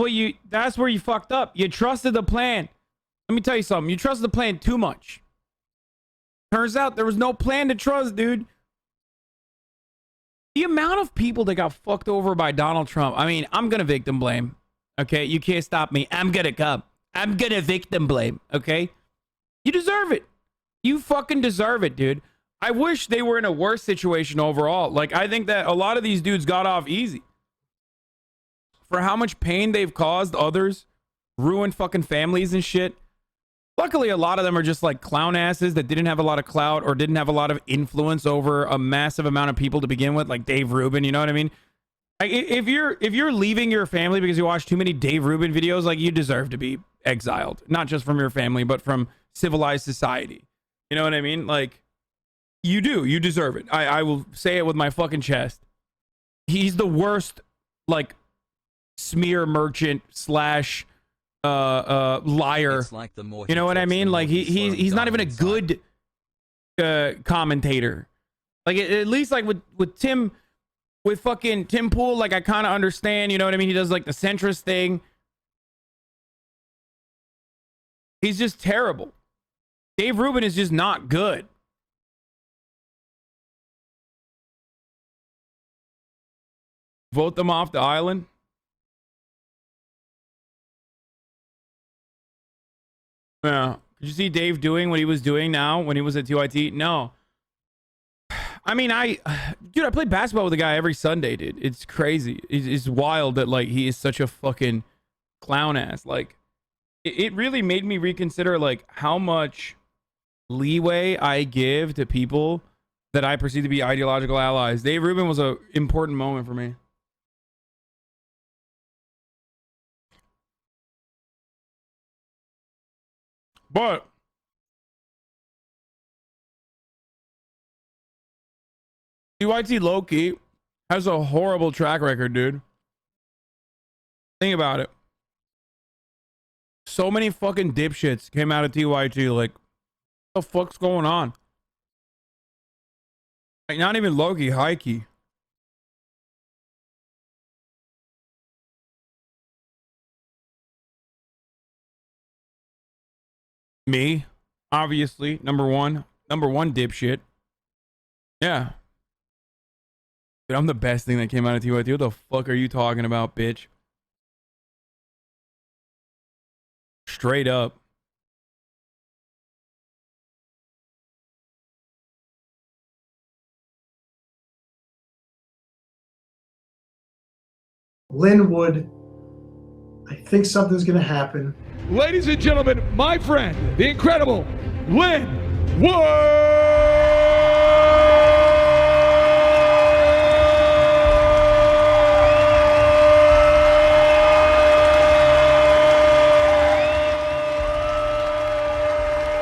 you fucked up. You trusted the plan. Let me tell you something. You trusted the plan too much. Turns out there was no plan to trust, dude. The amount of people that got fucked over by Donald Trump. I mean, I'm going to victim blame. Okay? You can't stop me. I'm going to come. I'm going to victim blame. Okay? You deserve it. You fucking deserve it, dude. I wish they were in a worse situation overall. Like, I think that a lot of these dudes got off easy. For how much pain they've caused others, ruined fucking families and shit. Luckily, a lot of them are just like clown asses that didn't have a lot of clout or didn't have a lot of influence over a massive amount of people to begin with, like Dave Rubin, you know what I mean? Like, if you're leaving your family because you watch too many Dave Rubin videos, like, you deserve to be exiled. Not just from your family, but from civilized society. You know what I mean? Like, you do. You deserve it. I will say it with my fucking chest. He's the worst, like, smear merchant slash liar. Like you know what I mean? Like, he's not even a good commentator. Like, at least like with Tim, with fucking Tim Pool, like, I kind of understand, you know what I mean? He does like the centrist thing. He's just terrible. Dave Rubin is just not good. Vote them off the island. Yeah. Did you see Dave doing what he was doing now when he was at TYT? No. I mean, dude, I play basketball with a guy every Sunday, dude. It's crazy. It's wild that, like, he is such a fucking clown ass. Like, it really made me reconsider, like, how much leeway I give to people that I perceive to be ideological allies. Dave Rubin was an important moment for me. But TYT Loki has a horrible track record, dude. Think about it. So many fucking dipshits came out of TYT. Like, what the fuck's going on? Like, not even Loki, Heike. Me, obviously, number one dipshit. Yeah. Dude, I'm the best thing that came out of TYT. What the fuck are you talking about, bitch? Straight up. Linwood, I think something's going to happen. Ladies and gentlemen, my friend, the incredible Lynn Wood!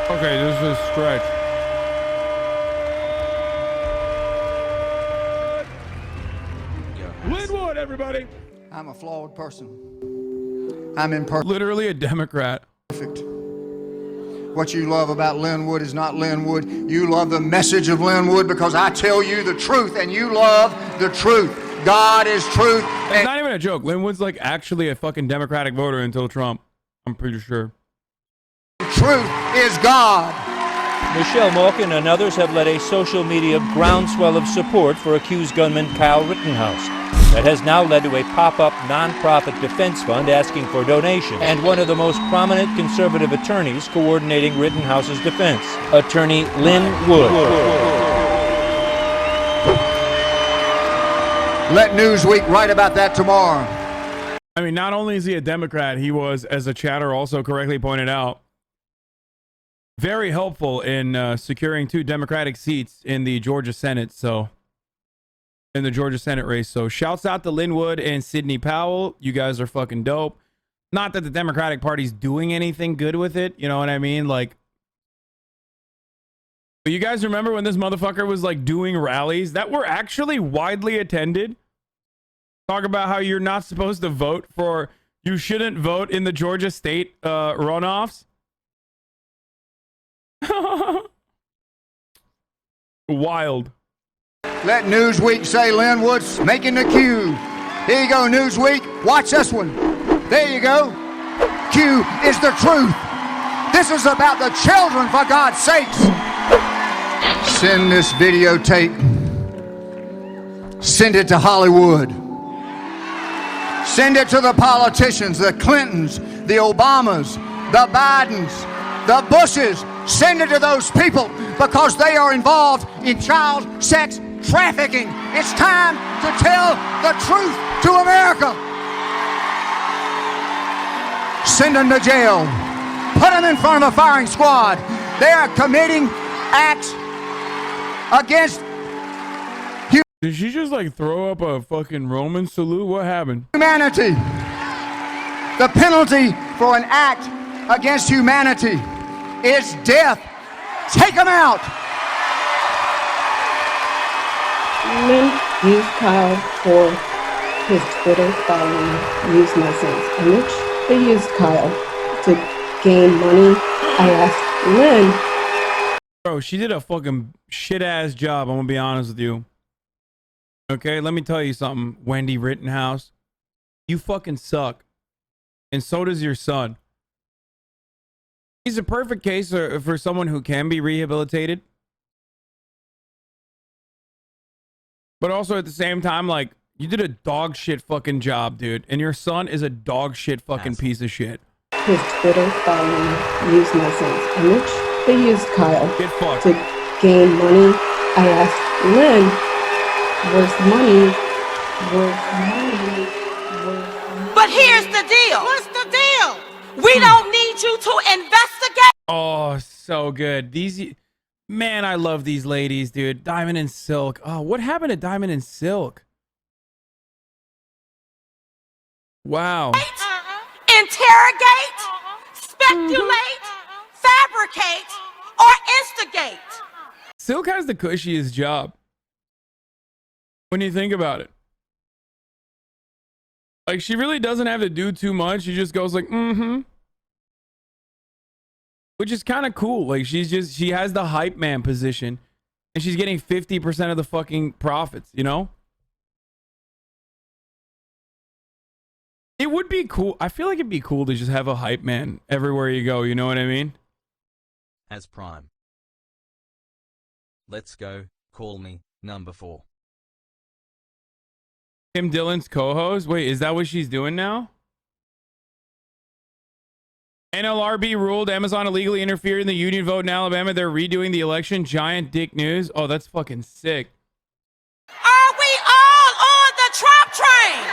Okay, this is a stretch. Linwood, everybody! I'm a flawed person. I'm imperfect. Literally a Democrat. What you love about Linwood is not Linwood. You love the message of Linwood because I tell you the truth and you love the truth. God is truth. It's not even a joke. Linwood's like actually a fucking Democratic voter until Trump. I'm pretty sure. Truth is God. Michelle Malkin and others have led a social media groundswell of support for accused gunman Kyle Rittenhouse. That has now led to a pop-up nonprofit defense fund asking for donations, and one of the most prominent conservative attorneys coordinating Rittenhouse's defense, attorney Lynn Wood. Let Newsweek write about that tomorrow. I mean, not only is he a Democrat, he was, as a chatter also correctly pointed out, very helpful in securing 2 Democratic seats in the Georgia Senate. So, in the Georgia Senate race. So, shouts out to Linwood and Sidney Powell. You guys are fucking dope. Not that the Democratic Party's doing anything good with it. You know what I mean? Like, but you guys remember when this motherfucker was like doing rallies that were actually widely attended? Talk about how you're not supposed to vote for, you shouldn't vote in the Georgia state runoffs. Wild. Let Newsweek say Linwood's making the Q. Here you go, Newsweek. Watch this one. There you go. Q is the truth. This is about the children, for God's sakes. Send this videotape. Send it to Hollywood. Send it to the politicians, the Clintons, the Obamas, the Bidens, the Bushes. Send it to those people because they are involved in child sex trafficking. It's time to tell the truth to America. Send them to jail. Put them in front of a firing squad. They are committing acts against Did she just like throw up a fucking Roman salute? What happened? humanity. The penalty for an act against humanity is death. Take them out. Men use Kyle for his Twitter following, use my son's image. They used Kyle to gain money. I asked Lynn. Bro, she did a fucking shit ass job. I'm gonna be honest with you. Okay, let me tell you something, Wendy Rittenhouse. You fucking suck. And so does your son. He's a perfect case for someone who can be rehabilitated. But also at the same time, like, you did a dog shit fucking job, dude. And your son is a dog shit fucking piece of shit. His Twitter following, use my son's image. They used Kyle to gain money. I asked Lynn, where's the money? Where's the money? But here's the deal. What's the deal? We don't need you to investigate. Oh, so good. These, man, I love these ladies, dude. Diamond and Silk. Oh, what happened to Diamond and Silk? Wow. Interrogate, speculate, fabricate, or instigate. Silk has the cushiest job. When you think about it. Like, she really doesn't have to do too much. She just goes like, mm-hmm. Which is kind of cool. Like, she has the hype man position. And she's getting 50% of the fucking profits, you know? It would be cool. I feel like it'd be cool to just have a hype man everywhere you go. You know what I mean? As Prime. Let's go. Call me, number 4. Tim Dillon's co-host? Wait, is that what she's doing now? NLRB ruled Amazon illegally interfered in the union vote in Alabama. They're redoing the election. Giant dick news. Oh, that's fucking sick. Are we all on the Trump train?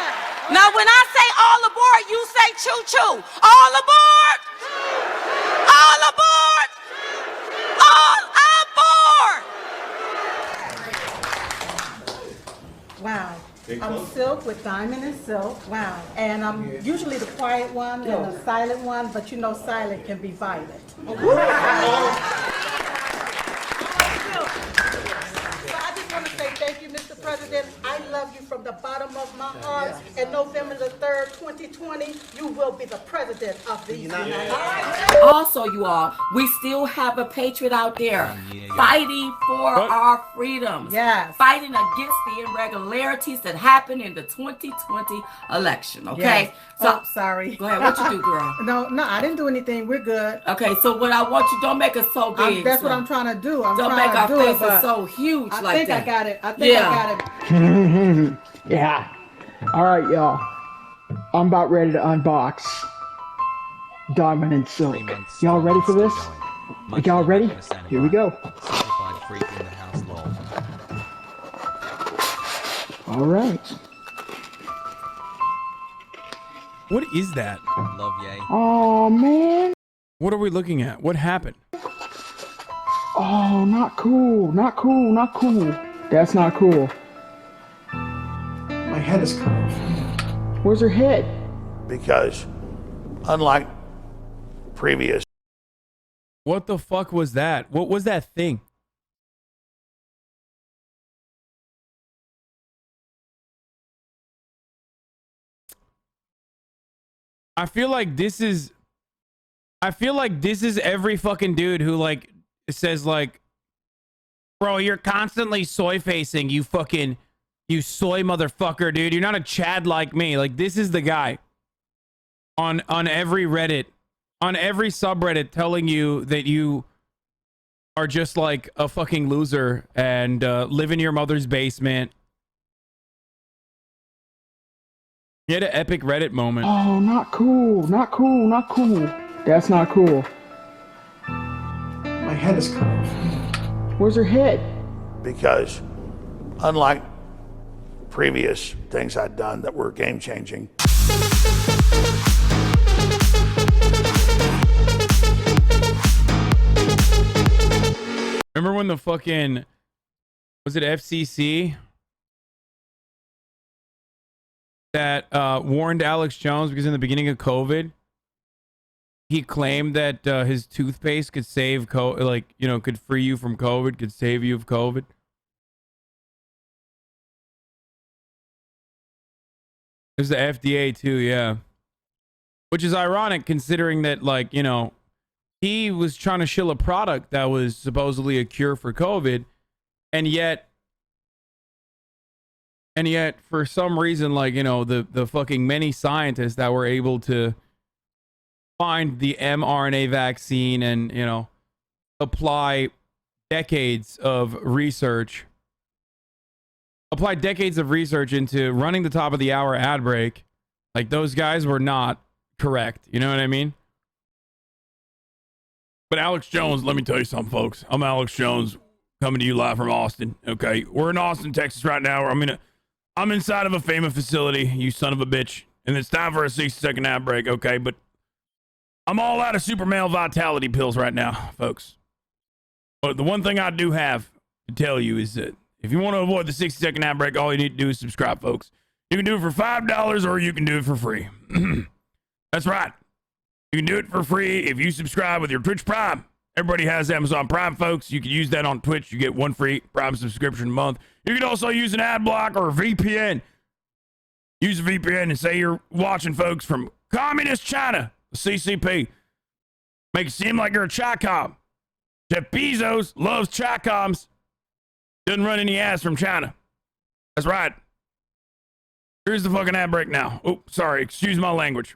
Now, when I say all aboard, you say choo-choo. All aboard! All aboard! All aboard! Wow. I'm Silk with Diamond and Silk. Wow. And I'm usually the quiet one and the silent one, but you know silent can be violent. So I just want to say thank you, Mr. President. I love you from the bottom of my heart. And November the 3rd, 2020, you will be the president of the United States. Also, you all, we still have a patriot out there fighting for our freedoms. Yes. Fighting against the irregularities that happened in the 2020 election. Okay? Yes. So, sorry. Go ahead. What you do, girl? No, I didn't do anything. We're good. Okay, so what I want you, don't make us so big. That's what I'm trying to do. Don't make our faces so huge like that. I got it. I think I got it. Yeah. All right, y'all. I'm about ready to unbox Diamond and Silk. Y'all ready for this? Y'all ready? Here we go. All right. What is that? Love yay. Oh, man. What are we looking at? What happened? Oh, not cool. Not cool. Not cool. That's not cool. My head is cut off. Where's her head? Because, unlike previous. What the fuck was that? What was that thing? I feel like this is every fucking dude who like says like, bro, you're constantly soy facing, you soy motherfucker, dude. You're not a Chad like me. Like, this is the guy on every Reddit, on every subreddit telling you that you are just like a fucking loser and live in your mother's basement. You had an epic Reddit moment. Oh, not cool. Not cool. Not cool. That's not cool. My head is cut off. Where's her head? Because, unlike previous things I'd done that were game-changing. Remember when the fucking, was it FCC that warned Alex Jones because in the beginning of COVID, he claimed that his toothpaste could save could free you from COVID, could save you of COVID. There's the FDA too, yeah. Which is ironic considering that, like, you know, he was trying to shill a product that was supposedly a cure for COVID, and yet for some reason, like, you know, the fucking many scientists that were able to find the mRNA vaccine and, you know, apply decades of research into running the top of the hour ad break. Like, those guys were not correct. You know what I mean? But Alex Jones, let me tell you something, folks. I'm Alex Jones, coming to you live from Austin. Okay, we're in Austin, Texas right now. I'm inside of a FEMA facility, you son of a bitch. And it's time for a 60-second ad break, okay? But I'm all out of super male vitality pills right now, folks. But the one thing I do have to tell you is that if you want to avoid the 60-second ad break, all you need to do is subscribe, folks. You can do it for $5 or you can do it for free. That's right. You can do it for free if you subscribe with your Twitch Prime. Everybody has Amazon Prime, folks. You can use that on Twitch. You get one free Prime subscription a month. You can also use an ad block or a VPN. Use a VPN and say you're watching folks from Communist China, the CCP. Make it seem like you're a Chi-Com. Jeff Bezos loves Chi-Coms. Doesn't run any ads from China. That's right. Here's the fucking ad break now. Oh, sorry. Excuse my language.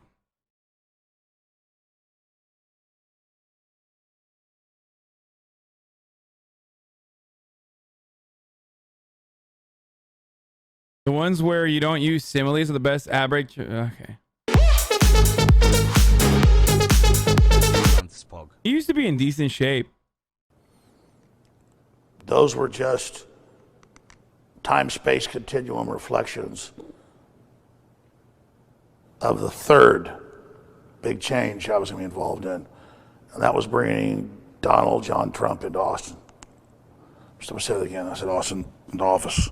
The ones where you don't use similes are the best ad break. Okay. He used to be in decent shape. Those were just time-space continuum reflections of the third big change I was going to be involved in. And that was bringing Donald John Trump into Austin. So I said it again. I said Austin into office.